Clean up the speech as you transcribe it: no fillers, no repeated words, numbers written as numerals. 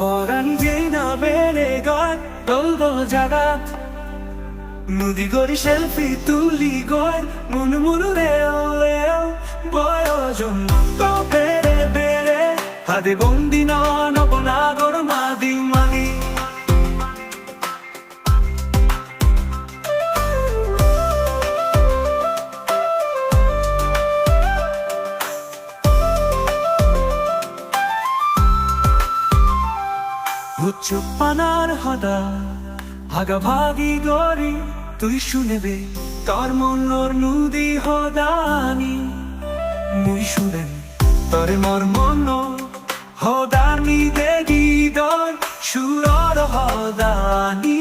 পরাণ গেই না বেড়ে গয় দোল দোল জাগাত নদী গড়ি সেলফি তুলি গয় মুনু মুনু রেও রেও বয়োজন তো বেড়ে বেড়ে হাতে বন্দি নবনাগর মাদি মানি হুচ্চু পানার হদা ভাগা ভাগি গরি তুই শুনেবে তোর মনোর নদী হদানি মুই শুনেন তরে মর মন হদানি দেগি দর সুরর হদানি